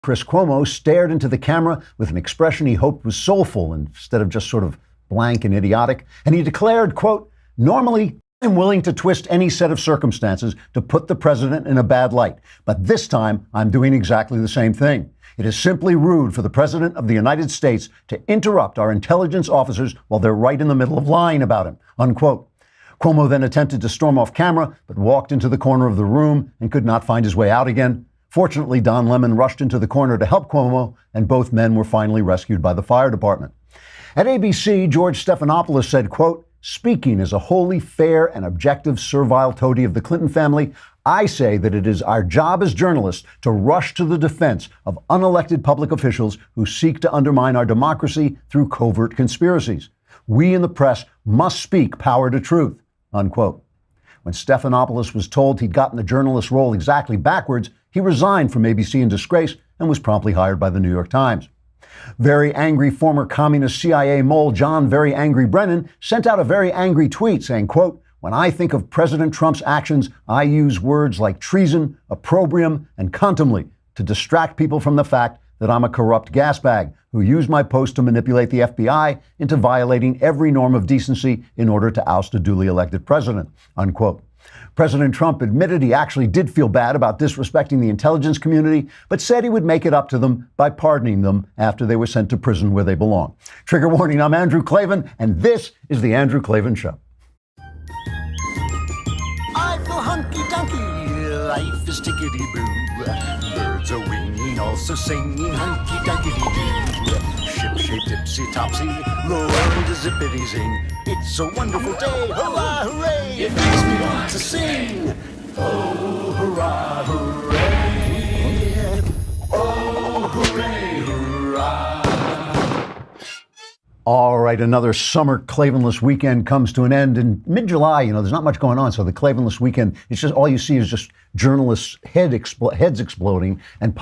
Chris Cuomo stared into the camera with an expression he hoped was soulful instead of just sort of blank and idiotic, and he declared, quote, "Normally, I'm willing to twist any set of circumstances to put the president in a bad light, but this time I'm doing exactly the same thing. It is simply rude for the president of the United States to interrupt our intelligence officers while they're right in the middle of lying about him," unquote. Cuomo then attempted to storm off camera, but walked into the corner of the room and could not find his way out again. Fortunately, Don Lemon rushed into the corner to help Cuomo, and both men were finally rescued by the fire department. At ABC, George Stephanopoulos said, quote, "Speaking as a wholly fair and objective servile toady of the Clinton family, I say that it is our job as journalists to rush to the defense of unelected public officials who seek to undermine our democracy through covert conspiracies. We in the press must speak power to truth," unquote. When Stephanopoulos was told he'd gotten the journalist role exactly backwards, he resigned from ABC in disgrace and was promptly hired by the New York Times. Very angry former communist CIA mole John Very Angry Brennan sent out a very angry tweet saying, quote, "When I think of President Trump's actions, I use words like treason, opprobrium, and contumely to distract people from the fact that I'm a corrupt gasbag who used my post to manipulate the FBI into violating every norm of decency in order to oust a duly elected president," unquote. President Trump admitted he actually did feel bad about disrespecting the intelligence community, but said he would make it up to them by pardoning them after they were sent to prison where they belong. Trigger warning, I'm Andrew Klavan, and this is The Andrew Klavan Show. I feel hunky-dunky, life is tickety-boo. Birds are winging, also singing hunky-dunky-doo. Ship-shaped, tipsy-topsy, the world is zippity-zing. It's a wonderful day, hurrah, hooray! It makes me want to sing. Oh, hurrah, hooray! Oh, hooray, hurrah! All right, another summer Klavanless weekend comes to an end. In mid-July, there's not much going on, so the Klavanless weekend, it's just all you see is just journalists' heads exploding and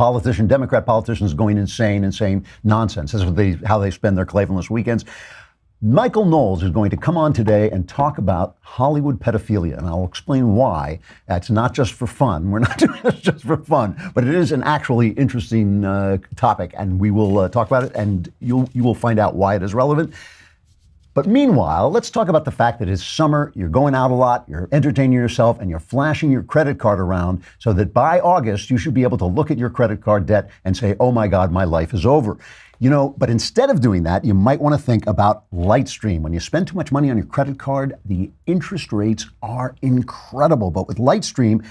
Democrat politicians going insane, saying nonsense. That's how they spend their Klavanless weekends. Michael Knowles is going to come on today and talk about Hollywood pedophilia, and I'll explain why. It's not just for fun. We're not doing this just for fun, but it is an actually interesting topic, and we will talk about it, and you will find out why it is relevant. But meanwhile, let's talk about the fact that it's summer, you're going out a lot, you're entertaining yourself, and you're flashing your credit card around so that by August, you should be able to look at your credit card debt and say, oh my God, my life is over. But instead of doing that, you might want to think about Lightstream. When you spend too much money on your credit card, the interest rates are incredible. But with Lightstream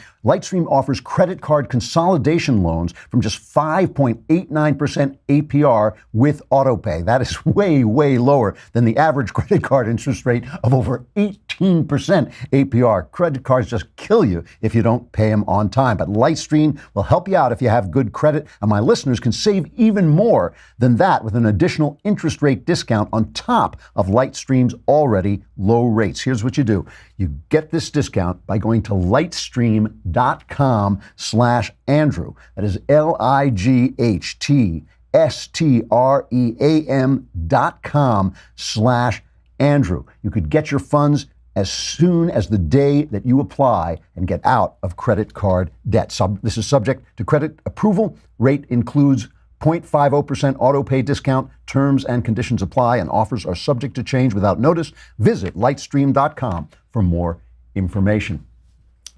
offers credit card consolidation loans from just 5.89% APR with autopay. That is way, way lower than the average credit card interest rate of over 18% APR. Credit cards just kill you if you don't pay them on time. But Lightstream will help you out if you have good credit, and my listeners can save even more than that with an additional interest rate discount on top of Lightstream's already low rates. Here's what you do. You get this discount by going to lightstream.com/Andrew. That is lightstream.com/Andrew. You could get your funds as soon as the day that you apply and get out of credit card debt. This is subject to credit approval. Rate includes 0.50% auto pay discount. Terms and conditions apply, and offers are subject to change without notice. Visit lightstream.com for more information.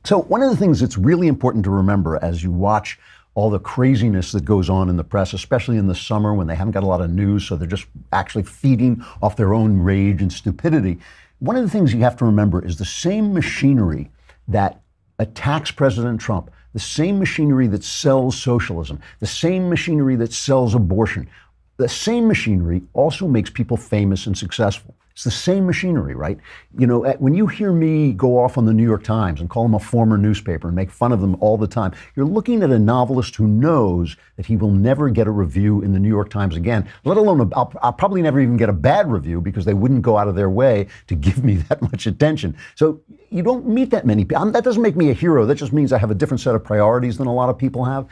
So one of the things that's really important to remember as you watch all the craziness that goes on in the press, especially in the summer when they haven't got a lot of news, so they're just actually feeding off their own rage and stupidity. One of the things you have to remember is the same machinery that attacks President Trump, the same machinery that sells socialism, the same machinery that sells abortion, the same machinery also makes people famous and successful. It's the same machinery, right? When you hear me go off on the New York Times and call them a former newspaper and make fun of them all the time, you're looking at a novelist who knows that he will never get a review in the New York Times again, let alone I'll probably never even get a bad review because they wouldn't go out of their way to give me that much attention. So you don't meet that many people. That doesn't make me a hero. That just means I have a different set of priorities than a lot of people have.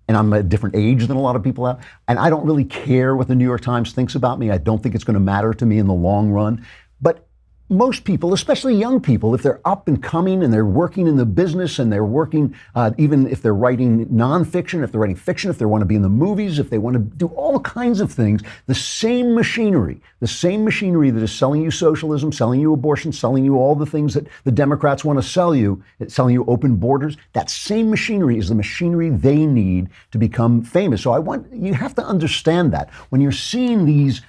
And I'm a different age than a lot of people have. And I don't really care what the New York Times thinks about me. I don't think it's going to matter to me in the long run. But most people, especially young people, if they're up and coming and they're working in the business and they're working, even if they're writing nonfiction, if they're writing fiction, if they want to be in the movies, if they want to do all kinds of things, the same machinery that is selling you socialism, selling you abortion, selling you all the things that the Democrats want to sell you, selling you open borders, that same machinery is the machinery they need to become famous. So you have to understand that when you're seeing these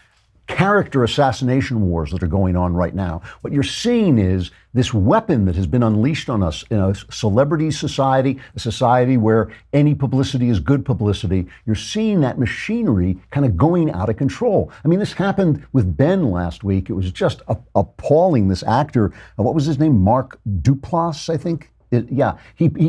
character assassination wars that are going on right now, what you're seeing is this weapon that has been unleashed on us in a celebrity society, a society where any publicity is good publicity. You're seeing that machinery kind of going out of control. I mean, this happened with Ben last week. It was just appalling. This actor, what was his name? Mark Duplass, I think. He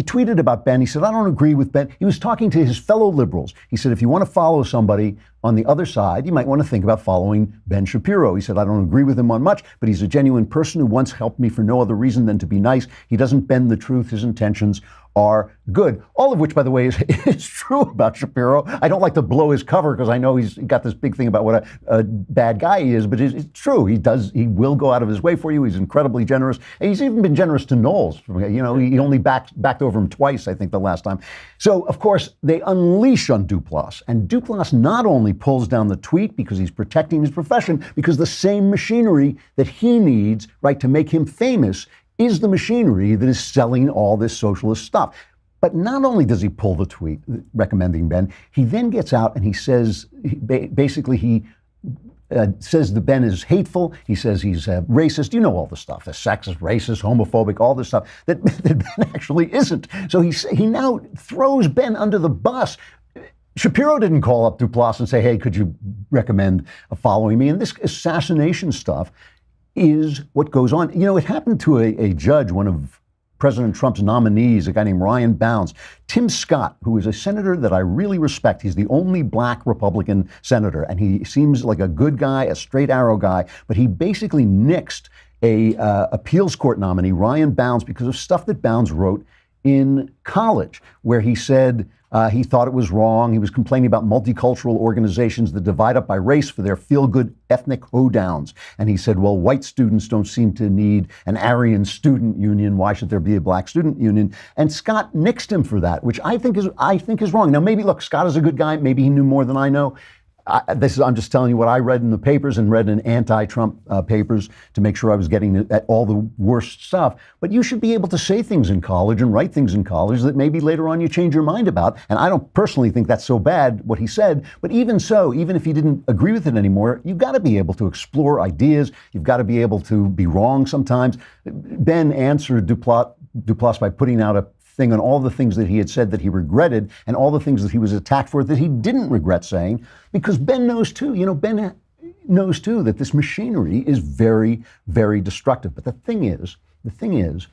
tweeted about Ben. He said, I don't agree with Ben. He was talking to his fellow liberals. He said, if you want to follow somebody on the other side, you might want to think about following Ben Shapiro. He said, I don't agree with him on much, but he's a genuine person who once helped me for no other reason than to be nice. He doesn't bend the truth. His intentions are good. All of which, by the way, is true about Shapiro. I don't like to blow his cover because I know he's got this big thing about what a bad guy he is, but it's true. He will go out of his way for you. He's incredibly generous. And he's even been generous to Knowles. You know, he only backed over him twice, I think, the last time. So, of course, they unleash on Duplass. And Duplass not only pulls down the tweet because he's protecting his profession, because the same machinery that he needs, right, to make him famous is the machinery that is selling all this socialist stuff. But not only does he pull the tweet recommending Ben, he then gets out and he says, basically he says that Ben is hateful. He says he's racist. You know all the stuff, the sexist, racist, homophobic, all this stuff that Ben actually isn't. So he now throws Ben under the bus. Shapiro didn't call up Duplass and say, hey, could you recommend following me? And this assassination stuff is what goes on. You know, it happened to a judge, one of President Trump's nominees, a guy named Ryan Bounds. Tim Scott, who is a senator that I really respect. He's the only black Republican senator, and he seems like a good guy, a straight arrow guy, but he basically nixed a appeals court nominee, Ryan Bounds, because of stuff that Bounds wrote in college, where he said he thought it was wrong. He was complaining about multicultural organizations that divide up by race for their feel-good ethnic hoedowns. And he said, well, white students don't seem to need an Aryan student union. Why should there be a black student union? And Scott nixed him for that, which I think is wrong. Now, maybe, look, Scott is a good guy. Maybe he knew more than I know. I'm just telling you what I read in the papers and read in anti-Trump papers to make sure I was getting at all the worst stuff. But you should be able to say things in college and write things in college that maybe later on you change your mind about. And I don't personally think that's so bad, what he said. But even so, even if you didn't agree with it anymore, you've got to be able to explore ideas. You've got to be able to be wrong sometimes. Ben answered Duplass by putting out a thing on all the things that he had said that he regretted and all the things that he was attacked for that he didn't regret saying, because Ben knows too, Ben knows too that this machinery is very, very destructive. But the thing is,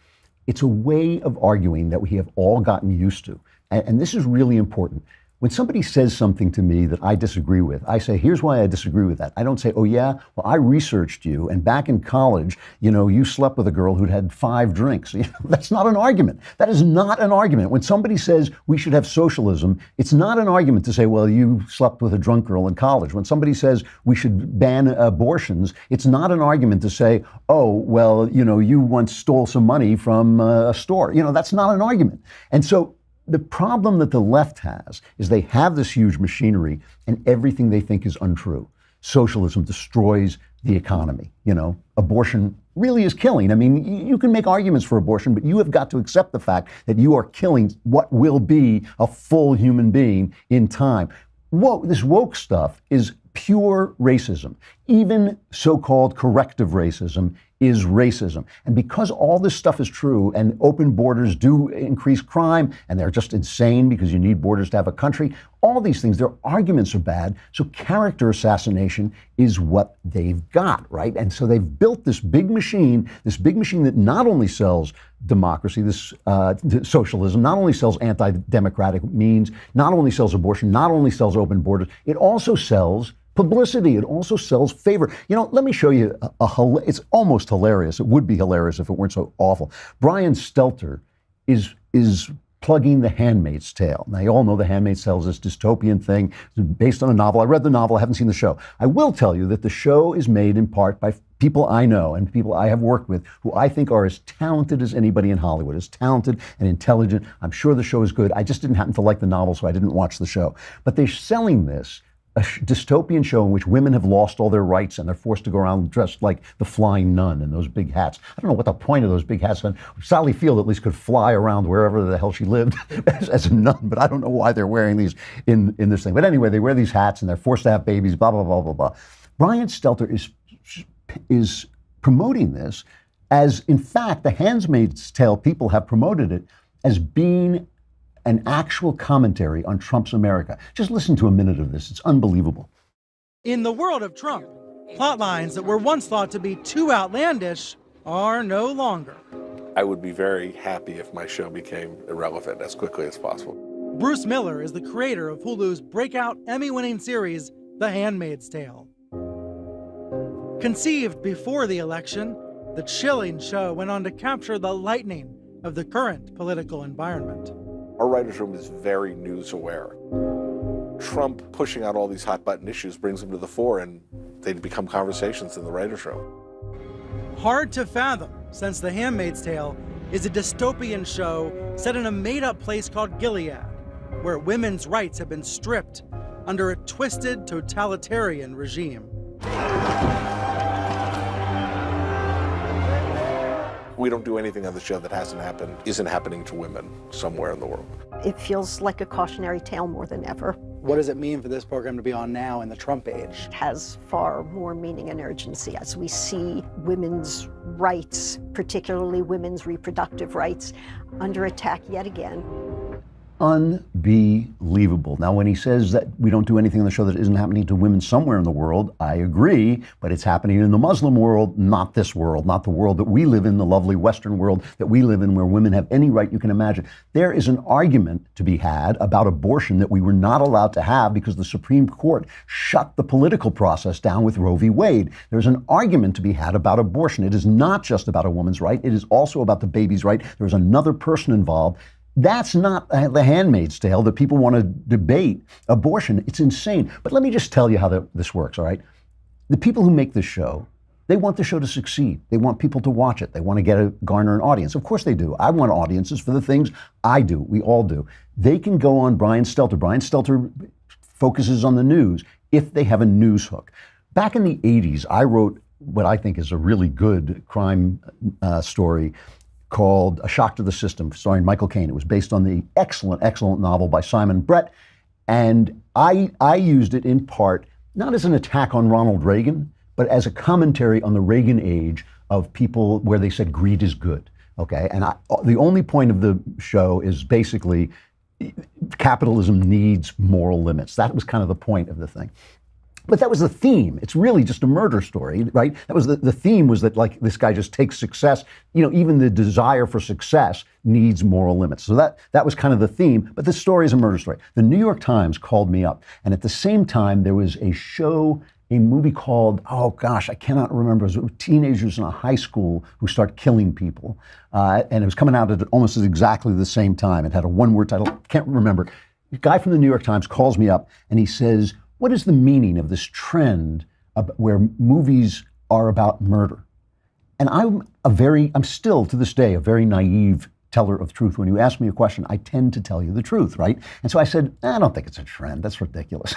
it's a way of arguing that we have all gotten used to. And this is really important. When somebody says something to me that I disagree with, I say, here's why I disagree with that. I don't say, oh yeah, well, I researched you, and back in college, you slept with a girl who'd had 5 drinks. That's not an argument. That is not an argument. When somebody says we should have socialism, it's not an argument to say, well, you slept with a drunk girl in college. When somebody says we should ban abortions, it's not an argument to say, oh, well, you once stole some money from a store. That's not an argument. And so the problem that the left has is they have this huge machinery and everything they think is untrue. Socialism destroys the economy. Abortion really is killing. I mean, you can make arguments for abortion, but you have got to accept the fact that you are killing what will be a full human being in time. This woke stuff is pure racism. Even so-called corrective racism is racism. And because all this stuff is true and open borders do increase crime and they're just insane because you need borders to have a country, all these things, their arguments are bad. So character assassination is what they've got, right? And so they've built this big machine that not only sells democracy, this socialism, not only sells anti-democratic means, not only sells abortion, not only sells open borders, it also sells publicity. It also sells favor. Let me show you it's almost hilarious. It would be hilarious if it weren't so awful. Brian Stelter is plugging The Handmaid's Tale. Now, you all know The Handmaid's Tale is this dystopian thing based on a novel. I read the novel. I haven't seen the show. I will tell you that the show is made in part by people I know and people I have worked with who I think are as talented as anybody in Hollywood, as talented and intelligent. I'm sure the show is good. I just didn't happen to like the novel, so I didn't watch the show. But they're selling this, a dystopian show in which women have lost all their rights and they're forced to go around dressed like the flying nun in those big hats. I don't know what the point of those big hats are. Sally Field at least could fly around wherever the hell she lived as a nun, but I don't know why they're wearing these in this thing. But anyway, they wear these hats and they're forced to have babies, blah, blah, blah, blah, blah. Brian Stelter is promoting this as, in fact, the Handmaid's Tale people have promoted it as being an actual commentary on Trump's America. Just listen to a minute of this. It's unbelievable. In the world of Trump, plot lines that were once thought to be too outlandish are no longer. I would be very happy if my show became irrelevant as quickly as possible. Bruce Miller is the creator of Hulu's breakout Emmy-winning series, The Handmaid's Tale. Conceived before the election, the chilling show went on to capture the lightning of the current political environment. Our writers' room is very news aware. Trump pushing out all these hot button issues brings them to the fore, and they become conversations in the writers' room. Hard to fathom, since The Handmaid's Tale is a dystopian show set in a made-up place called Gilead, where women's rights have been stripped under a twisted totalitarian regime. We don't do anything on the show that isn't happening to women somewhere in the world. It feels like a cautionary tale more than ever. What does it mean for this program to be on now in the Trump age? It has far more meaning and urgency as we see women's rights, particularly women's reproductive rights, under attack yet again. Unbelievable. Now, when he says that we don't do anything on the show that isn't happening to women somewhere in the world, I agree, but it's happening in the Muslim world, not this world, not the world that we live in, the lovely Western world that we live in, where women have any right you can imagine. There is an argument to be had about abortion that we were not allowed to have because the Supreme Court shut the political process down with Roe v. Wade. There's an argument to be had about abortion. It is not just about a woman's right. It is also about the baby's right. There's another person involved. That's not The Handmaid's Tale that people want to debate abortion. It's insane. But let me just tell you how this works, all right? The people who make this show, they want the show to succeed. They want people to watch it. They want to garner an audience. Of course they do. I want audiences for the things I do. We all do. They can go on Brian Stelter. Brian Stelter focuses on the news if they have a news hook. Back in the 80s, I wrote what I think is a really good crime story called A Shock to the System, starring Michael Caine. It was based on the excellent, excellent novel by Simon Brett. And I used it in part, not as an attack on Ronald Reagan, but as a commentary on the Reagan age of people where they said greed is good. Okay. And the only point of the show is basically capitalism needs moral limits. That was kind of the point of the thing. But that was the theme. It's really just a murder story, right? That was the theme was that, like, this guy just takes success. You know, even the desire for success needs moral limits. So that was kind of the theme. But the story is a murder story. The New York Times called me up. And at the same time, there was a movie called, oh gosh, I cannot remember. It was teenagers in a high school who start killing people. And it was coming out at almost at exactly the same time. It had a one-word title. Can't remember. A guy from the New York Times calls me up and he says, what is the meaning of this trend where movies are about murder? And I'm still to this day a very naive teller of truth. When you ask me a question, I tend to tell you the truth, right? And so I said, I don't think it's a trend. That's ridiculous.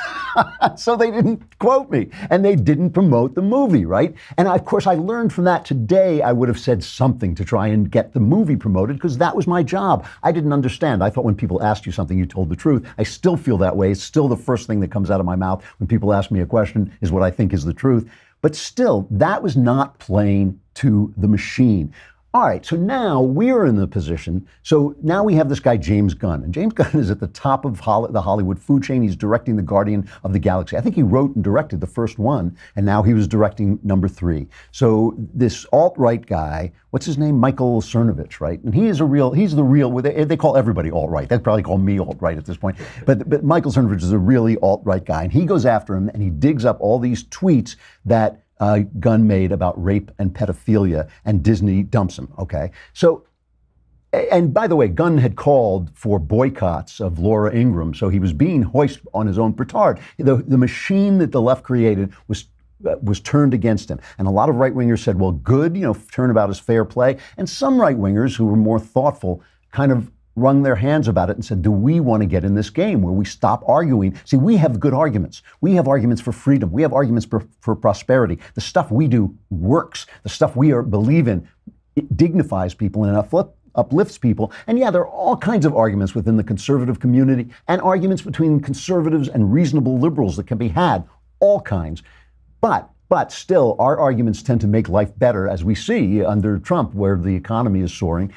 So they didn't quote me and they didn't promote the movie, right? And of course, I learned from that today. I would have said something to try and get the movie promoted because that was my job. I didn't understand. I thought when people asked you something, you told the truth. I still feel that way. It's still the first thing that comes out of my mouth when people ask me a question is what I think is the truth. But still, that was not playing to the machine. All right, so now we're in the position. So now we have this guy, James Gunn. And James Gunn is at the top of the Hollywood food chain. He's directing The Guardian of the Galaxy. I think he wrote and directed the first one, and now he was directing number 3. So this alt-right guy, what's his name? Michael Cernovich, right? And he's the real, they call everybody alt-right. They'd probably call me alt-right at this point. But Michael Cernovich is a really alt-right guy. And he goes after him, and he digs up all these tweets that Gunn made about rape and pedophilia, and Disney dumps him, okay? So, and by the way, Gunn had called for boycotts of Laura Ingraham, so he was being hoisted on his own petard. The machine that the left created was was turned against him. And a lot of right-wingers said, well, good, turnabout is fair play. And some right-wingers who were more thoughtful kind of wrung their hands about it and said, do we want to get in this game where we stop arguing? See, we have good arguments. We have arguments for freedom. We have arguments for prosperity. The stuff we do works. The stuff we believe in, it dignifies people and uplifts people. And yeah, there are all kinds of arguments within the conservative community and arguments between conservatives and reasonable liberals that can be had, all kinds. But still, our arguments tend to make life better, as we see under Trump, where the economy is soaring.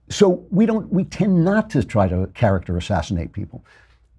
So we tend not to try to character assassinate people.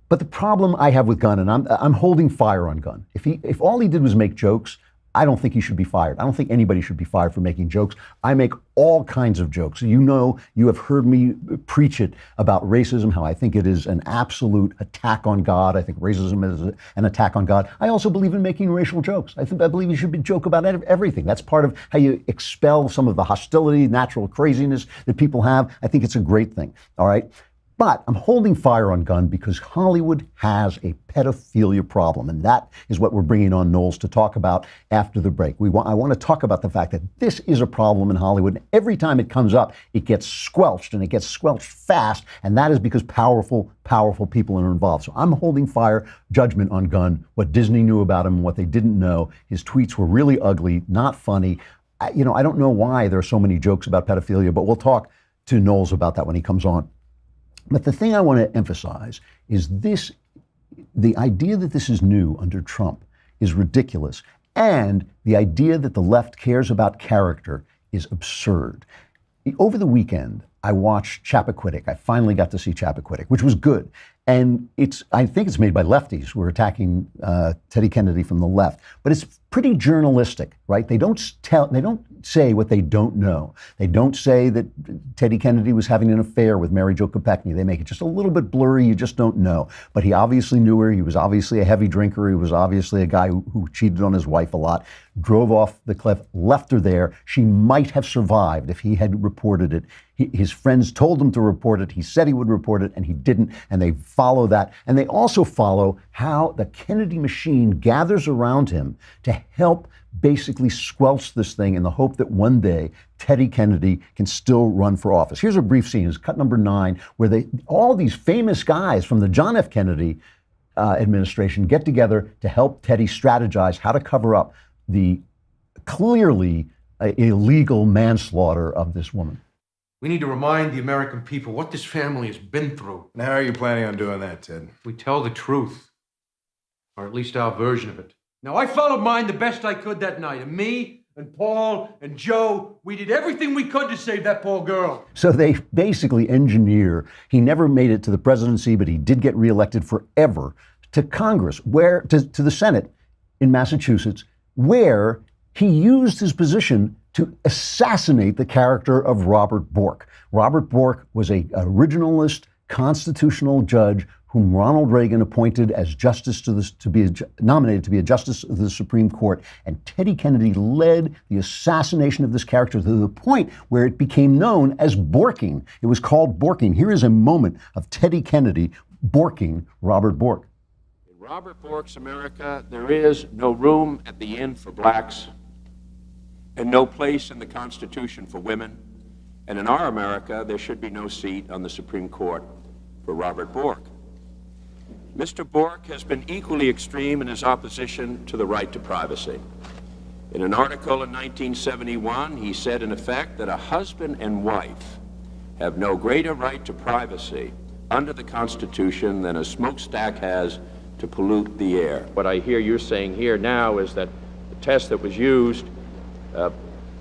But the problem I have with Gunn, and I'm holding fire on Gunn. If all he did was make jokes, I don't think he should be fired. I don't think anybody should be fired for making jokes. I make all kinds of jokes. You have heard me preach it about racism, how I think it is an absolute attack on God. I think racism is an attack on God. I also believe in making racial jokes. I believe you should joke about everything. That's part of how you expel some of the hostility, natural craziness that people have. I think it's a great thing. All right. But I'm holding fire on Gunn because Hollywood has a pedophilia problem, and that is what we're bringing on Knowles to talk about after the break. I want to talk about the fact that this is a problem in Hollywood. Every time it comes up, it gets squelched, and it gets squelched fast, and that is because powerful people are involved. So I'm holding fire judgment on Gunn, what Disney knew about him and what they didn't know. His tweets were really ugly, not funny. I don't know why there are so many jokes about pedophilia, but we'll talk to Knowles about that when he comes on. But the thing I want to emphasize is the idea that this is new under Trump is ridiculous. And the idea that the left cares about character is absurd. Over the weekend, I watched Chappaquiddick. I finally got to see Chappaquiddick, which was good. And I think it's made by lefties who are attacking Teddy Kennedy from the left. But it's pretty journalistic, right? They don't say what they don't know. They don't say that Teddy Kennedy was having an affair with Mary Jo Kopechne. They make it just a little bit blurry. You just don't know. But he obviously knew her. He was obviously a heavy drinker. He was obviously a guy who cheated on his wife a lot, drove off the cliff, left her there. She might have survived if he had reported it. His friends told him to report it. He said he would report it, and he didn't. And they follow that. And they also follow how the Kennedy machine gathers around him to help basically squelch this thing in the hope that one day Teddy Kennedy can still run for office. Here's a brief scene. It's cut number 9, where all these famous guys from the John F. Kennedy administration get together to help Teddy strategize how to cover up the clearly illegal manslaughter of this woman. We need to remind the American people what this family has been through. And how are you planning on doing that, Ted? We tell the truth, or at least our version of it. Now, I followed mine the best I could that night, and me and Paul and Joe, we did everything we could to save that poor girl. So they basically engineer. He never made it to the presidency, but he did get reelected forever to Congress, to the Senate in Massachusetts, where he used his position to assassinate the character of Robert Bork. Robert Bork was an originalist constitutional judge whom Ronald Reagan appointed as nominated to be a justice of the Supreme Court. And Teddy Kennedy led the assassination of this character to the point where it became known as Borking. It was called Borking. Here is a moment of Teddy Kennedy borking Robert Bork. In Robert Bork's America, there is no room at the inn for blacks and no place in the Constitution for women. And in our America, there should be no seat on the Supreme Court for Robert Bork. Mr. Bork has been equally extreme in his opposition to the right to privacy. In an article in 1971, he said, in effect, that a husband and wife have no greater right to privacy under the Constitution than a smokestack has to pollute the air. What I hear you're saying here now is that the test that was used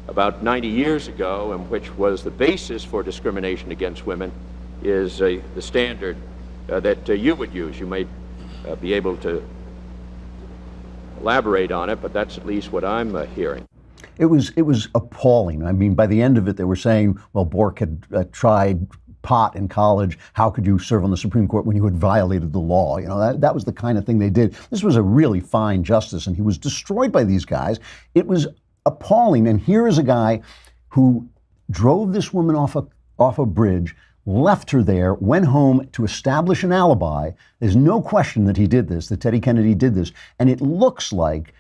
about 90 years ago, and which was the basis for discrimination against women, is the standard that you would use. You may be able to elaborate on it, but that's at least what I'm hearing. It was appalling. I mean, by the end of it, they were saying, well, Bork had tried pot in college. How could you serve on the Supreme Court when you had violated the law? You know, that was the kind of thing they did. This was a really fine justice, and he was destroyed by these guys. It was appalling. And here is a guy who drove this woman off a bridge, left her there, went home to establish an alibi. There's no question that he did this, that Teddy Kennedy did this. And it looks like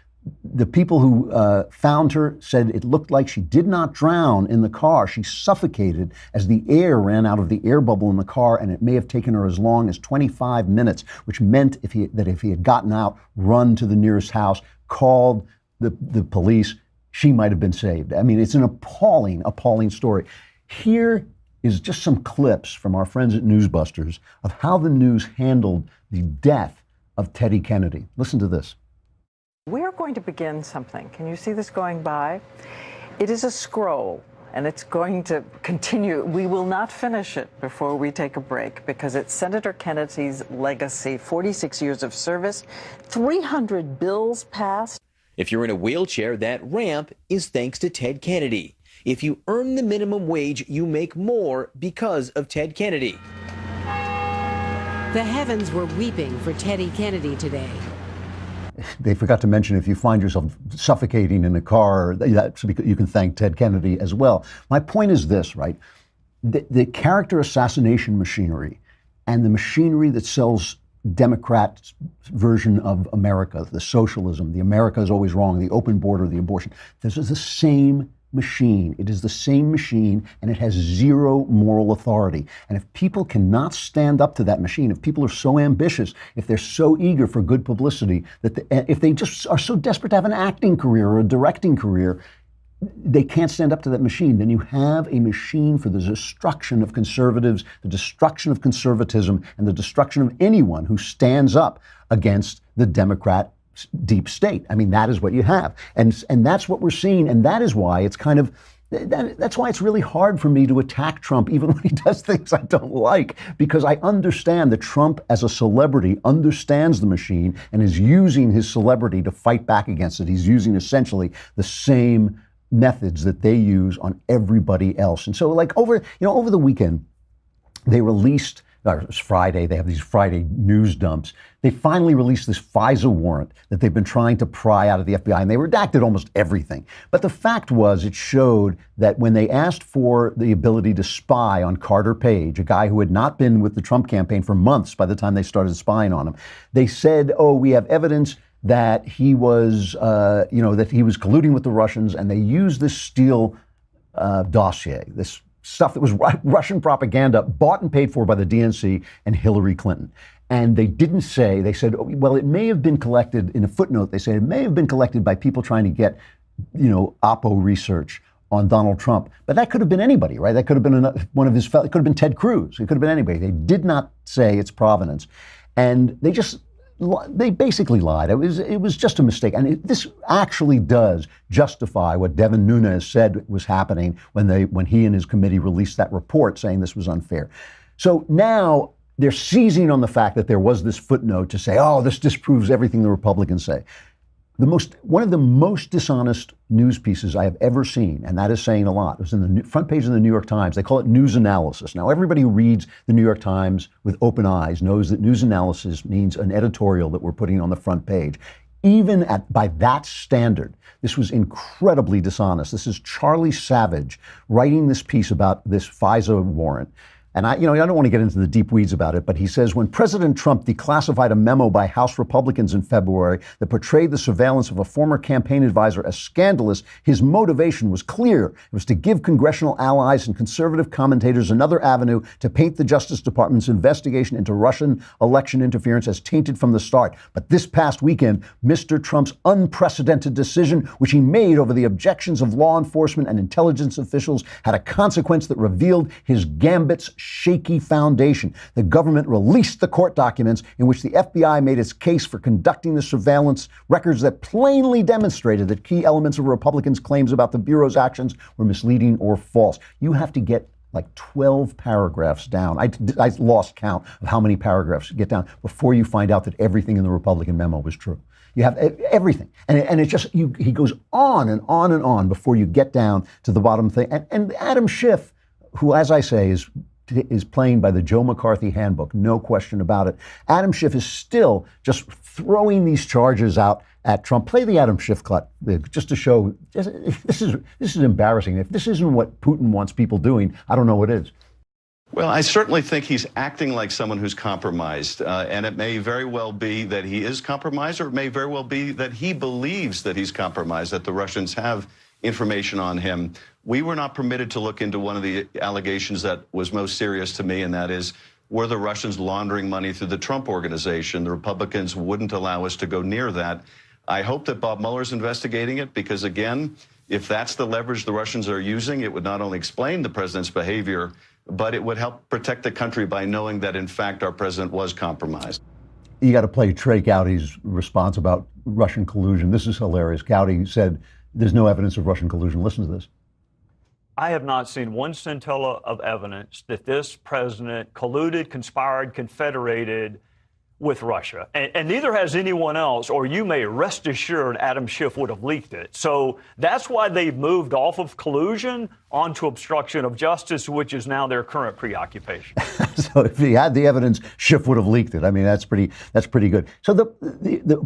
The people who found her said it looked like she did not drown in the car. She suffocated as the air ran out of the air bubble in the car, and it may have taken her as long as 25 minutes, which meant if he had gotten out, run to the nearest house, called the police, she might have been saved. I mean, it's an appalling story. Here is just some clips from our friends at Newsbusters of how the news handled the death of Teddy Kennedy. Listen to this. We are going to begin something. Can you see this going by? It is a scroll, and it's going to continue. We will not finish it before we take a break, because it's Senator Kennedy's legacy, 46 years of service, 300 bills passed. If you're in a wheelchair, that ramp is thanks to Ted Kennedy. If you earn the minimum wage, you make more because of Ted Kennedy. The heavens were weeping for Teddy Kennedy today. They forgot to mention if you find yourself suffocating in a car, that's because you can thank Ted Kennedy as well. My point is this, right? The character assassination machinery and the machinery that sells Democrats' version of America, the socialism, the America is always wrong, the open border, the abortion, this is the same machine. It is the same machine, and it has zero moral authority. And if people cannot stand up to that machine, if people are so ambitious, if they're so eager for good publicity, if they just are so desperate to have an acting career or a directing career, they can't stand up to that machine, then you have a machine for the destruction of conservatives, the destruction of conservatism, and the destruction of anyone who stands up against the Democrat deep state. I mean, that is what you have. And that's what we're seeing. And that is why it's kind of, that's why it's really hard for me to attack Trump, even when he does things I don't like, because I understand that Trump as a celebrity understands the machine and is using his celebrity to fight back against it. He's using essentially the same methods that they use on everybody else. And so like over the weekend, they released, it was Friday, they have these Friday news dumps. They finally released this FISA warrant that they've been trying to pry out of the FBI, and they redacted almost everything. But the fact was, it showed that when they asked for the ability to spy on Carter Page, a guy who had not been with the Trump campaign for months by the time they started spying on him, they said, oh, we have evidence that he was, that he was colluding with the Russians, and they used this Steele dossier, this stuff that was Russian propaganda bought and paid for by the DNC and Hillary Clinton. And they didn't say, they said, well, it may have been collected, in a footnote, they said it may have been collected by people trying to get, Oppo research on Donald Trump. But that could have been anybody, right? That could have been one of his fellows. It could have been Ted Cruz. It could have been anybody. They did not say its provenance. And they basically lied. It was just a mistake. And this actually does justify what Devin Nunes said was happening when he and his committee released that report saying this was unfair. So now they're seizing on the fact that there was this footnote to say, oh, this disproves everything the Republicans say. One of the most dishonest news pieces I have ever seen, and that is saying a lot, it was in the front page of the New York Times. They call it news analysis. Now, everybody who reads the New York Times with open eyes knows that news analysis means an editorial that we're putting on the front page. Even by that standard, this was incredibly dishonest. This is Charlie Savage writing this piece about this FISA warrant. And I don't want to get into the deep weeds about it, but he says, when President Trump declassified a memo by House Republicans in February that portrayed the surveillance of a former campaign advisor as scandalous, his motivation was clear. It was to give congressional allies and conservative commentators another avenue to paint the Justice Department's investigation into Russian election interference as tainted from the start. But this past weekend, Mr. Trump's unprecedented decision, which he made over the objections of law enforcement and intelligence officials, had a consequence that revealed his gambit's shaky foundation. The government released the court documents in which the FBI made its case for conducting the surveillance, records that plainly demonstrated that key elements of Republicans' claims about the Bureau's actions were misleading or false. You have to get like 12 paragraphs down. I lost count of how many paragraphs you get down before you find out that everything in the Republican memo was true. You have everything. And it just, he goes on and on and on before you get down to the bottom thing. And Adam Schiff, who, as I say, is playing by the Joe McCarthy handbook, no question about it. Adam Schiff is still just throwing these charges out at Trump. Play the Adam Schiff clip just to show this is embarrassing. If this isn't what Putin wants people doing, I don't know what is. Well, I certainly think he's acting like someone who's compromised, and it may very well be that he is compromised, or it may very well be that he believes that he's compromised, that the Russians have information on him. We were not permitted to look into one of the allegations that was most serious to me, and that is, were the Russians laundering money through the Trump Organization? The Republicans wouldn't allow us to go near that. I hope that Bob Mueller's investigating it, because again, if that's the leverage the Russians are using, it would not only explain the president's behavior, but it would help protect the country by knowing that, in fact, our president was compromised. You got to play Trey Gowdy's response about Russian collusion. This is hilarious. Gowdy said there's no evidence of Russian collusion. Listen to this. I have not seen one scintilla of evidence that this president colluded, conspired, confederated with Russia. And neither has anyone else, or you may rest assured Adam Schiff would have leaked it. So that's why they've moved off of collusion onto obstruction of justice, which is now their current preoccupation. So if he had the evidence, Schiff would have leaked it. I mean, that's pretty good. So the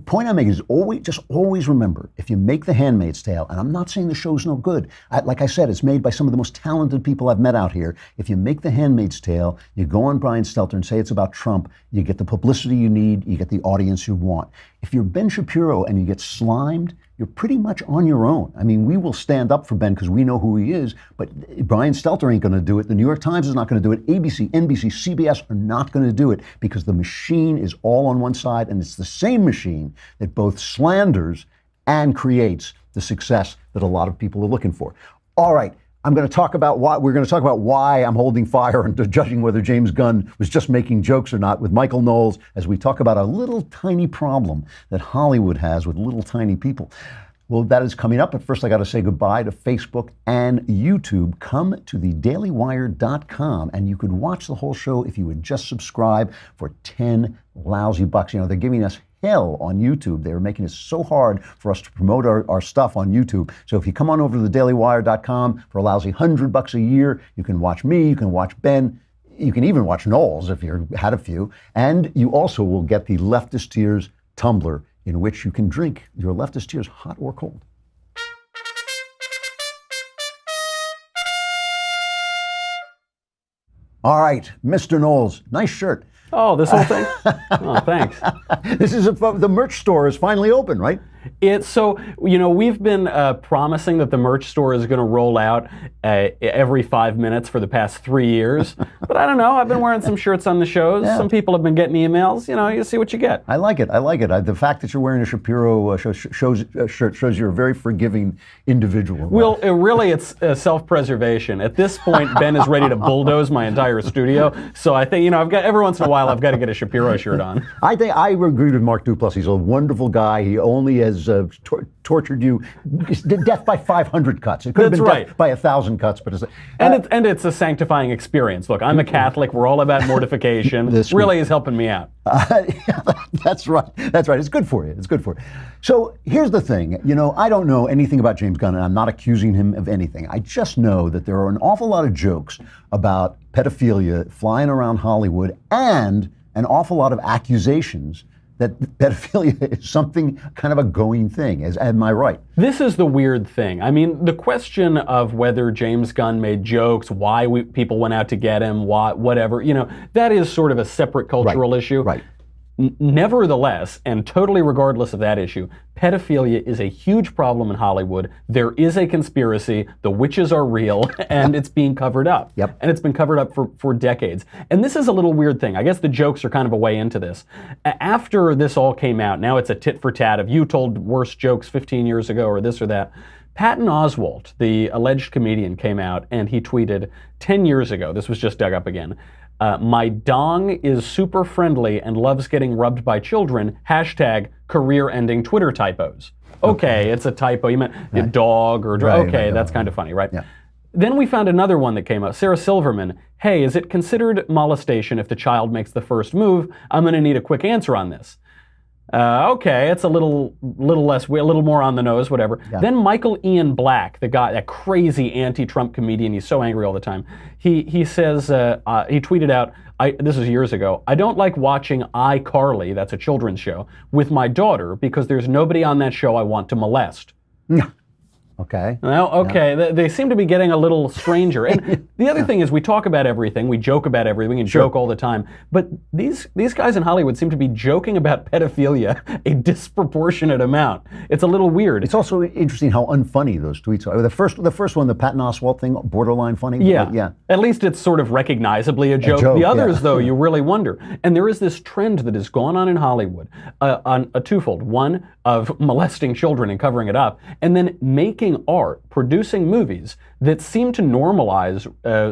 point I'm making is always remember, if you make The Handmaid's Tale, and I'm not saying the show's no good. Like I said, it's made by some of the most talented people I've met out here. If you make The Handmaid's Tale, you go on Brian Stelter and say it's about Trump, you get the publicity you need, you get the audience you want. If you're Ben Shapiro and you get slimed, you're pretty much on your own. I mean, we will stand up for Ben because we know who he is, but Brian Stelter ain't going to do it. The New York Times is not going to do it. ABC, NBC, CBS are not going to do it, because the machine is all on one side, and it's the same machine that both slanders and creates the success that a lot of people are looking for. All right. We're going to talk about why I'm holding fire and judging whether James Gunn was just making jokes or not with Michael Knowles, as we talk about a little tiny problem that Hollywood has with little tiny people. Well, that is coming up. But first, I got to say goodbye to Facebook and YouTube. Come to thedailywire.com, and you could watch the whole show if you would just subscribe for 10 lousy bucks. You know, they're giving us hell on YouTube. They're making it so hard for us to promote our stuff on YouTube. So if you come on over to thedailywire.com for a lousy $100 a year, you can watch me, you can watch Ben, you can even watch Knowles if you've had a few, and you also will get the Leftist Tears tumbler, in which you can drink your Leftist Tears hot or cold. All right, Mr. Knowles, nice shirt. Oh, this whole thing? Oh, thanks. This is the merch store is finally open, right? It's so, we've been promising that the merch store is going to roll out every 5 minutes for the past 3 years. But I don't know. I've been wearing some shirts on the shows. Yeah. Some people have been getting emails. You see what you get. I like it. The fact that you're wearing a Shapiro shirt shows you're a very forgiving individual. Well, it's self-preservation. At this point, Ben is ready to bulldoze my entire studio. So I think, I've got every once in a while, I've got to get a Shapiro shirt on. I agree with Mark Duplass. He's a wonderful guy. He only has tortured you death by 500 cuts. It could have been death by 1,000 cuts, but it's a sanctifying experience. Look, I'm a Catholic. We're all about mortification. This really is helping me out. That's right. It's good for you. So here's the thing. I don't know anything about James Gunn, and I'm not accusing him of anything. I just know that there are an awful lot of jokes about pedophilia flying around Hollywood, and an awful lot of accusations that pedophilia is something kind of a going thing. Am I right? This is the weird thing. I mean, the question of whether James Gunn made jokes, why people went out to get him, whatever, that is sort of a separate cultural issue. Right. Nevertheless, and totally regardless of that issue, pedophilia is a huge problem in Hollywood. There is a conspiracy, the witches are real, and it's being covered up. Yep. And it's been covered up for decades. And this is a little weird thing. I guess the jokes are kind of a way into this. After this all came out, now it's a tit for tat of you told worse jokes 15 years ago or this or that. Patton Oswalt, the alleged comedian, came out and he tweeted 10 years ago, this was just dug up again, my dong is super friendly and loves getting rubbed by children, #career-ending Twitter typos. Okay, it's a typo. You meant a dog or that's kind of funny, right? Yeah. Then we found another one that came up. Sarah Silverman, hey, is it considered molestation if the child makes the first move? I'm going to need a quick answer on this. Okay, it's a little more on the nose, whatever. Yeah. Then Michael Ian Black, the guy, that crazy anti-Trump comedian, he's so angry all the time. He says, he tweeted out, this is years ago, I don't like watching iCarly, that's a children's show, with my daughter because there's nobody on that show I want to molest. Okay. Well, okay, they seem to be getting a little stranger. And the other thing is we talk about everything, we joke about everything and joke all the time, but these guys in Hollywood seem to be joking about pedophilia a disproportionate amount. It's a little weird. It's also interesting how unfunny those tweets are. The first one, the Patton Oswalt thing, borderline funny. Yeah. Yeah. At least it's sort of recognizably a joke. The others, though, you really wonder. And there is this trend that has gone on in Hollywood, on a twofold. One, of molesting children and covering it up, and then making art, producing movies that seem to normalize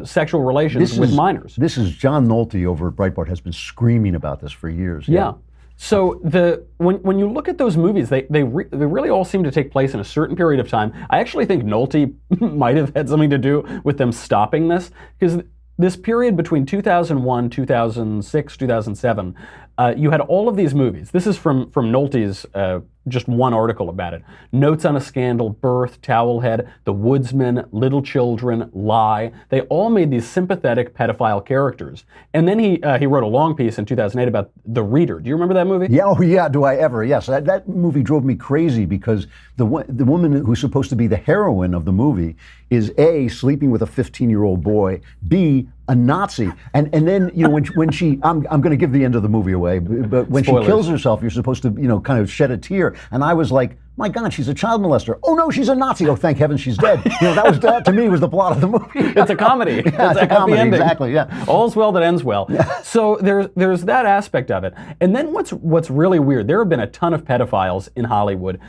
sexual relations with minors. This is John Nolte over at Breitbart has been screaming about this for years. Yeah. So when you look at those movies, they really all seem to take place in a certain period of time. I actually think Nolte might have had something to do with them stopping this, because this period between 2001, 2006, 2007, you had all of these movies. This is from Nolte's just one article about it. Notes on a Scandal, Birth, Towelhead, The Woodsman, Little Children, Lie. They all made these sympathetic pedophile characters. And then he wrote a long piece in 2008 about The Reader. Do you remember that movie? Yeah, oh yeah, do I ever? Yes, that movie drove me crazy because the woman who's supposed to be the heroine of the movie is A, sleeping with a 15-year-old boy, B, a Nazi, and then when she I'm going to give the end of the movie away, but when Spoilers. she kills herself, you're supposed to kind of shed a tear, and I was like, my God, she's a child molester. Oh no, she's a Nazi. Oh, thank heaven she's dead. That to me was the plot of the movie. It's a comedy. Yeah, it's a happy comedy, ending. exactly. Yeah. All's well that ends well. So there's that aspect of it, and then what's really weird. There have been a ton of pedophiles in Hollywood.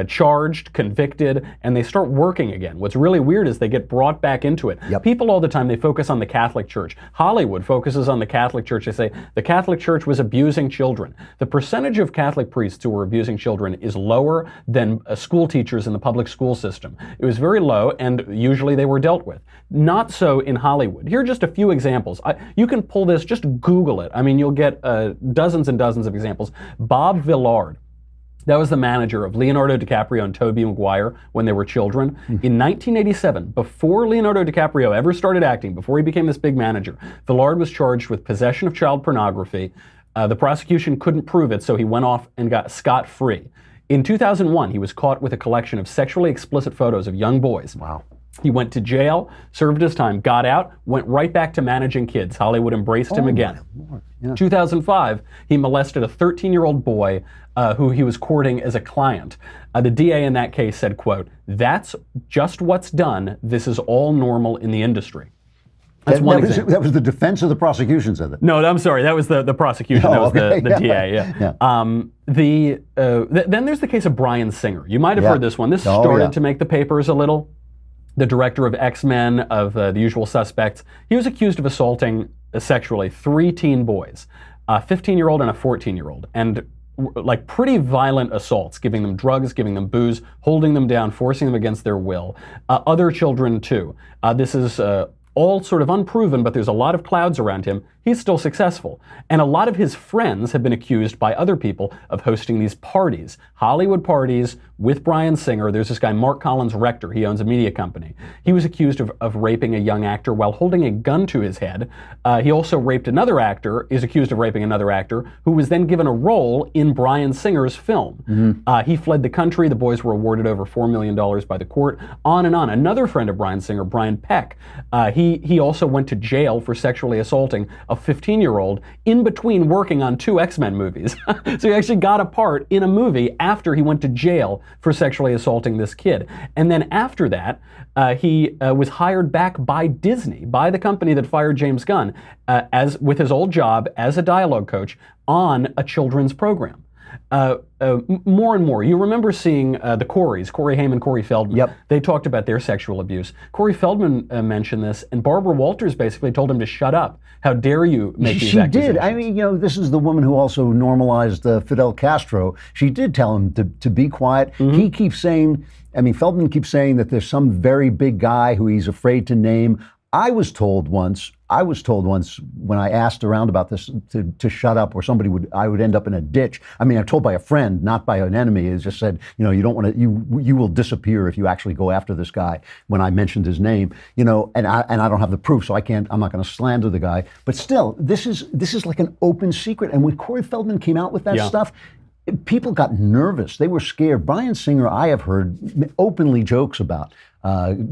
Charged, convicted, and they start working again. What's really weird is they get brought back into it. Yep. People all the time, they focus on the Catholic Church. Hollywood focuses on the Catholic Church. They say the Catholic Church was abusing children. The percentage of Catholic priests who were abusing children is lower than school teachers in the public school system. It was very low, and usually they were dealt with. Not so in Hollywood. Here are just a few examples. You can pull this, just Google it. I mean, you'll get dozens and dozens of examples. Bob Villard. That was the manager of Leonardo DiCaprio and Tobey Maguire when they were children. In 1987, before Leonardo DiCaprio ever started acting, before he became this big manager, Villard was charged with possession of child pornography. The prosecution couldn't prove it, so he went off and got scot-free. In 2001, he was caught with a collection of sexually explicit photos of young boys. Wow. He went to jail, served his time, got out, went right back to managing kids. Hollywood embraced him again. Yeah. 2005, he molested a 13-year-old boy who he was courting as a client. The DA in that case said, quote, "That's just what's done. This is all normal in the industry." That's one example. That was the defense of the prosecution said that. No, I'm sorry. That was the prosecution. That was the DA. Yeah. Then there's the case of Bryan Singer. You might have heard this one. This started to make the papers a little. The director of X-Men, of The Usual Suspects. He was accused of assaulting sexually 3 teen boys, a 15-year-old and a 14-year-old, and like pretty violent assaults, giving them drugs, giving them booze, holding them down, forcing them against their will. Other children too. This is all sort of unproven, but there's a lot of clouds around him. He's still successful. And a lot of his friends have been accused by other people of hosting these parties, Hollywood parties with Bryan Singer. There's this guy, Mark Collins Rector. He owns a media company. He was accused of raping a young actor while holding a gun to his head. He also raped another actor, is accused of raping another actor, who was then given a role in Bryan Singer's film. He fled the country. The boys were awarded over $4 million by the court. On and on. Another friend of Bryan Singer, Brian Peck, he also went to jail for sexually assaulting a 15-year-old in between working on 2 X-Men movies. So he actually got a part in a movie after he went to jail for sexually assaulting this kid. And then after that, he was hired back by Disney, by the company that fired James Gunn, with his old job as a dialogue coach on a children's program. More and more. You remember seeing the Coreys, Corey Haim and Corey Feldman. Yep. They talked about their sexual abuse. Corey Feldman mentioned this, and Barbara Walters basically told him to shut up. How dare you make these accusations? She did. I mean, this is the woman who also normalized Fidel Castro. She did tell him to be quiet. He keeps saying, Feldman keeps saying that there's some very big guy who he's afraid to name. I was told once when I asked around about this to shut up, or I would end up in a ditch. I mean, I'm told by a friend, not by an enemy. It just said, you don't want to, you will disappear if you actually go after this guy. When I mentioned his name, and I don't have the proof, so I'm not going to slander the guy. But still, this is like an open secret. And when Corey Feldman came out with that stuff, people got nervous. They were scared. Bryan Singer, I have heard openly jokes about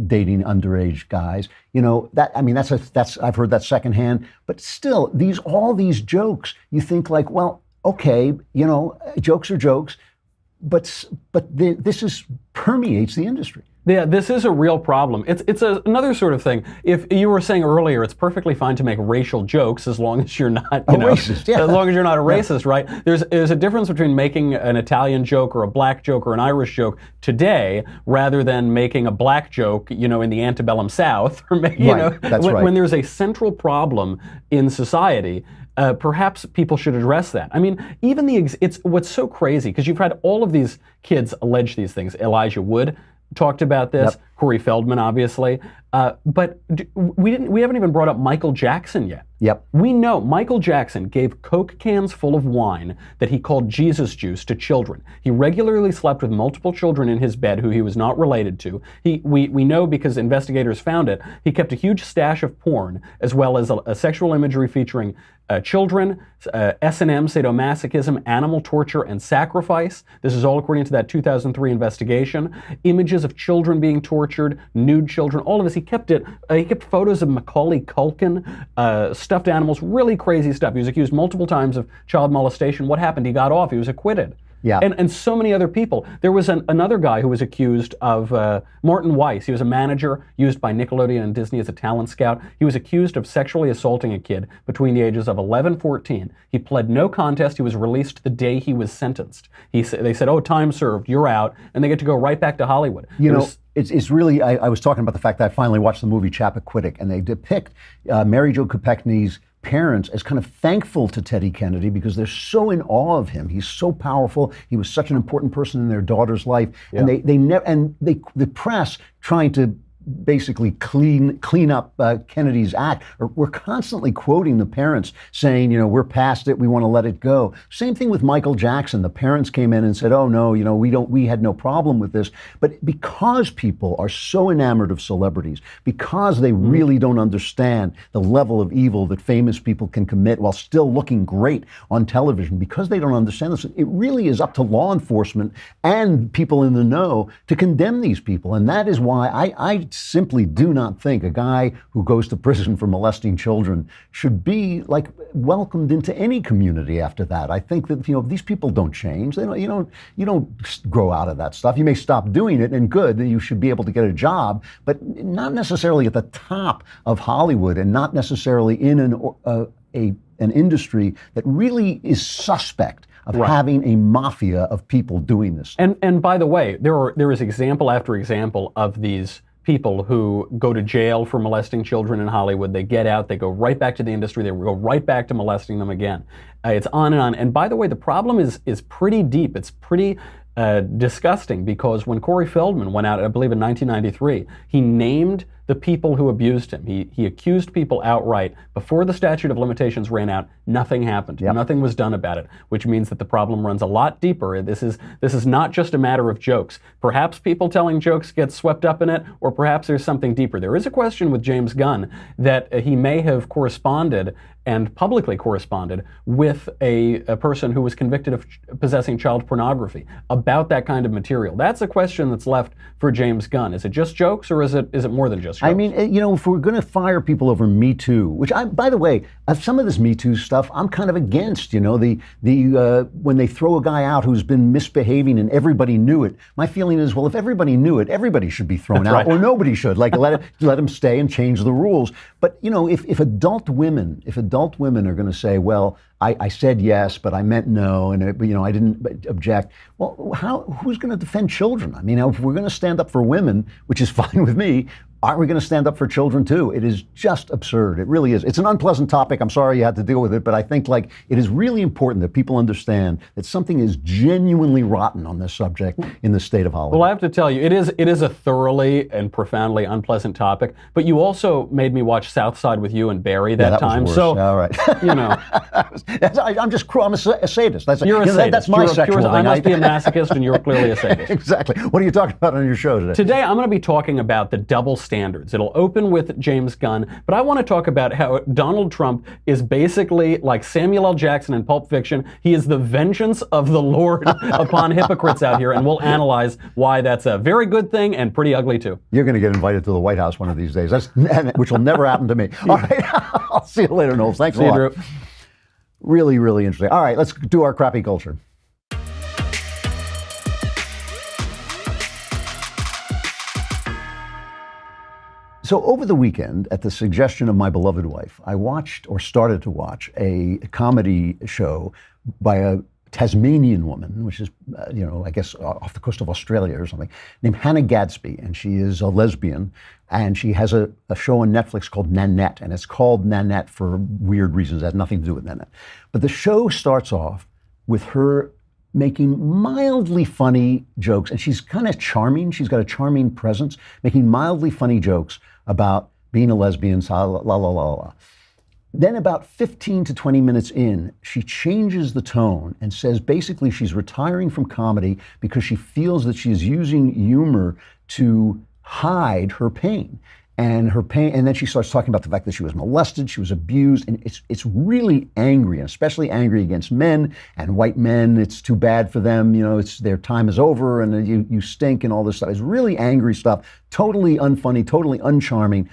dating underage guys. That's I've heard that secondhand. But still, all these jokes, you think like, well, okay, jokes are jokes, but this permeates the industry. Yeah, this is a real problem. It's another sort of thing. If you were saying earlier, it's perfectly fine to make racial jokes as long as you're not racist. Yeah. As long as you're not a racist, right? There's a difference between making an Italian joke or a black joke or an Irish joke today, rather than making a black joke, in the antebellum South, or when there's a central problem in society. Perhaps people should address that. I mean, even it's what's so crazy, because you've had all of these kids allege these things. Elijah Wood talked about this. Yep. Corey Feldman, obviously. But we haven't even brought up Michael Jackson yet. Yep. We know Michael Jackson gave Coke cans full of wine that he called Jesus juice to children. He regularly slept with multiple children in his bed who he was not related to. We know because investigators found it. He kept a huge stash of porn, as well as a sexual imagery featuring children, S&M, sadomasochism, animal torture, and sacrifice. This is all according to that 2003 investigation. Images of children being tortured, nude children, all of this. He kept photos of Macaulay Culkin, stuffed animals, really crazy stuff. He was accused multiple times of child molestation. What happened? He got off. He was acquitted. Yeah. And so many other people. There was another guy who was accused of, Martin Weiss. He was a manager used by Nickelodeon and Disney as a talent scout. He was accused of sexually assaulting a kid between the ages of 11 and 14. He pled no contest. He was released the day he was sentenced. They said, oh, time served, you're out. And they get to go right back to Hollywood. It's really, I was talking about the fact that I finally watched the movie Chappaquiddick, and they depict Mary Jo Kopechne's parents as kind of thankful to Teddy Kennedy because they're so in awe of him. He's so powerful. He was such an important person in their daughter's life. Yeah. And the press trying to basically clean up Kennedy's act. We're constantly quoting the parents saying, we're past it, we want to let it go. Same thing with Michael Jackson. The parents came in and said, oh no, we had no problem with this. But because people are so enamored of celebrities, because they really don't understand the level of evil that famous people can commit while still looking great on television, because they don't understand this, it really is up to law enforcement and people in the know to condemn these people. And that is why I simply do not think a guy who goes to prison for molesting children should be welcomed into any community after that. I think that these people don't change. You don't grow out of that stuff. You may stop doing it, and good, you should be able to get a job, but not necessarily at the top of Hollywood, and not necessarily in an industry that really is suspect of having a mafia of people doing this. And by the way, there is example after example of these people who go to jail for molesting children in Hollywood. They get out, they go right back to the industry, they go right back to molesting them again. It's on and on. And by the way, the problem is pretty deep. It's pretty disgusting, because when Corey Feldman went out, I believe in 1993, he named the people who abused him. He accused people outright. Before the statute of limitations ran out, nothing happened. Yep. Nothing was done about it, which means that the problem runs a lot deeper. This is not just a matter of jokes. Perhaps people telling jokes get swept up in it, or perhaps there's something deeper. There is a question with James Gunn that he may have corresponded and publicly corresponded with a person who was convicted of possessing child pornography about that kind of material. That's a question that's left for James Gunn. Is it just jokes, or is it more than just jokes? I mean, if we're going to fire people over Me Too, which by the way, some of this Me Too stuff I'm kind of against. When they throw a guy out who's been misbehaving and everybody knew it, my feeling is, well, if everybody knew it, everybody should be thrown out, or nobody should. Let him stay and change the rules. But if adult women are going to say, well, I said yes, but I meant no, and I didn't object. Well, who's going to defend children? I mean, if we're going to stand up for women, which is fine with me, aren't we going to stand up for children too? It is just absurd. It really is. It's an unpleasant topic. I'm sorry you had to deal with it, but I think it is really important that people understand that something is genuinely rotten on this subject in the state of Hollywood. Well, I have to tell you, it is a thoroughly and profoundly unpleasant topic. But you also made me watch South Side with you and Barry that time. Was worse. So all right. I'm just cruel. I'm a sadist. You're a sadist. That's my sexual thing. I must be a masochist, and you're clearly a sadist. Exactly. What are you talking about on your show today? Today, I'm going to be talking about the double standards. It'll open with James Gunn, but I want to talk about how Donald Trump is basically like Samuel L. Jackson in Pulp Fiction. He is the vengeance of the Lord upon hypocrites out here, and we'll analyze why that's a very good thing and pretty ugly too. You're going to get invited to the White House one of these days, which will never happen to me. All right. I'll see you later, Knowles. Thanks a lot. Drew. Really, really interesting. All right, let's do our crappy culture. So over the weekend, at the suggestion of my beloved wife, I watched or started to watch a comedy show by a Tasmanian woman, which is, I guess off the coast of Australia or something, named Hannah Gadsby, and she is a lesbian, and she has a show on Netflix called Nanette, and it's called Nanette for weird reasons. It has nothing to do with Nanette. But the show starts off with her making mildly funny jokes, and she's kind of charming. She's got a charming presence, making mildly funny jokes about being a lesbian, la la la la la. Then about 15 to 20 minutes in, she changes the tone and says basically she's retiring from comedy because she feels that she's using humor to hide her pain. And then she starts talking about the fact that she was molested, she was abused, and it's really angry, and especially angry against men and white men. It's too bad for them, it's their time is over, and you stink, and all this stuff. It's really angry stuff, totally unfunny, totally uncharming.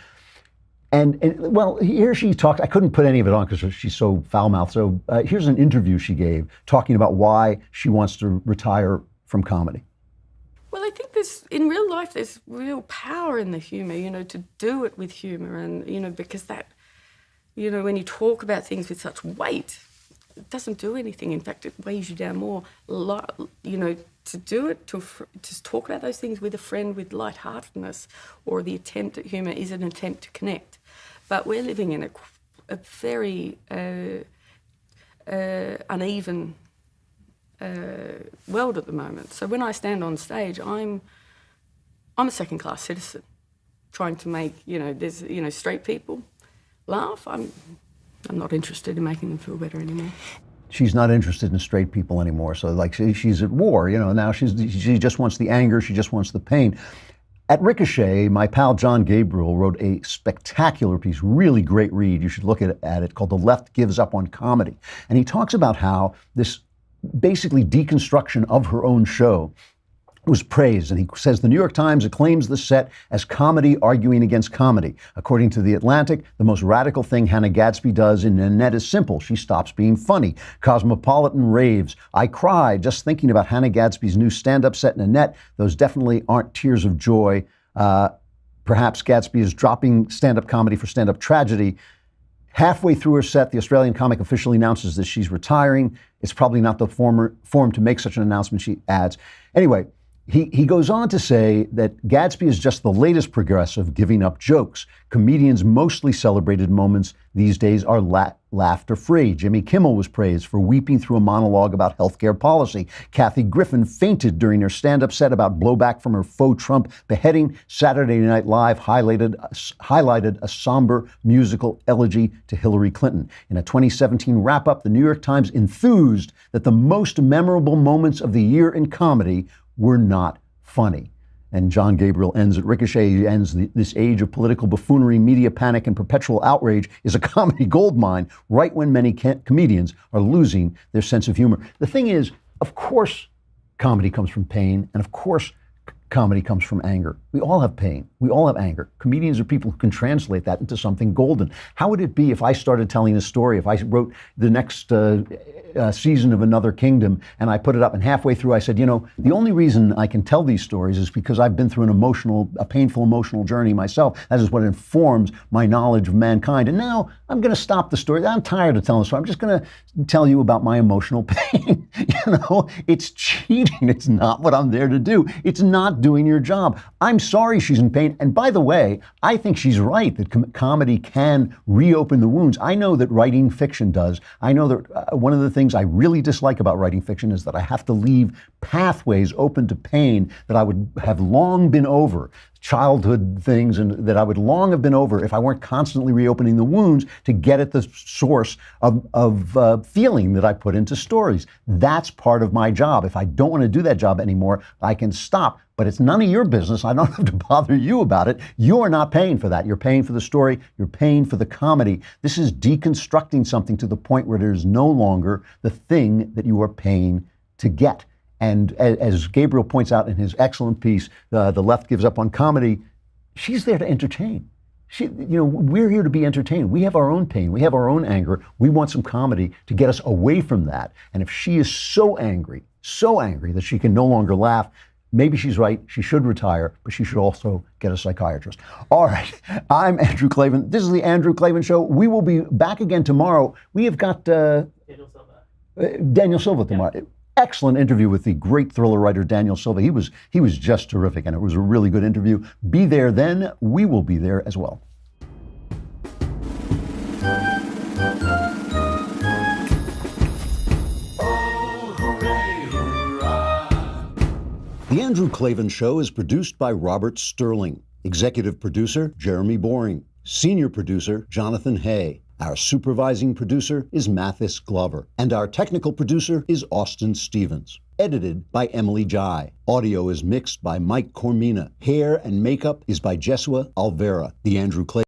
And well, here she talked. I couldn't put any of it on because she's so foul-mouthed. So here's an interview she gave talking about why she wants to retire from comedy. Well, I think in real life, there's real power in the humor, to do it with humor. And, because that, when you talk about things with such weight, it doesn't do anything. In fact, it weighs you down more. To do it, to talk about those things with a friend with lightheartedness or the attempt at humor is an attempt to connect. But we're living in a very uneven world at the moment. So when I stand on stage, I'm a second-class citizen, trying to make there's straight people laugh. I'm not interested in making them feel better anymore. She's not interested in straight people anymore. So like she's at war, now she just wants the anger, she just wants the pain. At Ricochet, my pal John Gabriel wrote a spectacular piece, really great read. You should look at it, called The Left Gives Up on Comedy. And he talks about how this basically deconstruction of her own show was praised. And he says the New York Times acclaims the set as comedy arguing against comedy. According to The Atlantic, the most radical thing Hannah Gadsby does in Nanette is simple. She stops being funny. Cosmopolitan raves. I cried just thinking about Hannah Gadsby's new stand-up set Nanette. Those definitely aren't tears of joy. Perhaps Gadsby is dropping stand-up comedy for stand-up tragedy. Halfway through her set, the Australian comic officially announces that she's retiring. It's probably not the form to make such an announcement, she adds. Anyway, he goes on to say that Gadsby is just the latest progressive giving up jokes. Comedians' mostly celebrated moments these days are laughter-free. Jimmy Kimmel was praised for weeping through a monologue about healthcare policy. Kathy Griffin fainted during her stand-up set about blowback from her faux Trump beheading. Saturday Night Live highlighted a somber musical elegy to Hillary Clinton. In a 2017 wrap-up, the New York Times enthused that the most memorable moments of the year in comedy were not funny. And John Gabriel ends at Ricochet. He ends this age of political buffoonery, media panic, and perpetual outrage is a comedy goldmine right when many comedians are losing their sense of humor. The thing is, of course, comedy comes from pain, and of course, comedy comes from anger. We all have pain. We all have anger. Comedians are people who can translate that into something golden. How would it be if I started telling a story, if I wrote the next season of Another Kingdom and I put it up and halfway through I said, the only reason I can tell these stories is because I've been through a painful emotional journey myself. That is what informs my knowledge of mankind. And now I'm going to stop the story. I'm tired of telling the story. I'm just going to tell you about my emotional pain. It's cheating. It's not what I'm there to do. It's not doing your job. I'm sorry she's in pain. And by the way, I think she's right that comedy can reopen the wounds. I know that writing fiction does. I know that one of the things I really dislike about writing fiction is that I have to leave pathways open to pain that I would have long been over. childhood things and that I would long have been over if I weren't constantly reopening the wounds to get at the source of feeling that I put into stories. That's part of my job. If I don't want to do that job anymore, I can stop. But it's none of your business. I don't have to bother you about it. You're not paying for that. You're paying for the story. You're paying for the comedy. This is deconstructing something to the point where there's no longer the thing that you are paying to get. And as Gabriel points out in his excellent piece, The Left Gives Up on Comedy, she's there to entertain. We're here to be entertained. We have our own pain. We have our own anger. We want some comedy to get us away from that. And if she is so angry that she can no longer laugh, maybe she's right. She should retire, but she should also get a psychiatrist. All right. I'm Andrew Klavan. This is the Andrew Klavan Show. We will be back again tomorrow. We have got Daniel Silva tomorrow. Yeah. Excellent interview with the great thriller writer Daniel Silva. He was just terrific, and it was a really good interview. Be there then. We will be there as well. The Andrew Klavan Show is produced by Robert Sterling. Executive producer, Jeremy Boring. Senior producer, Jonathan Hay. Our supervising producer is Mathis Glover. And our technical producer is Austin Stevens. Edited by Emily Jai. Audio is mixed by Mike Cormina. Hair and makeup is by Jesua Alvera. The Andrew Klavan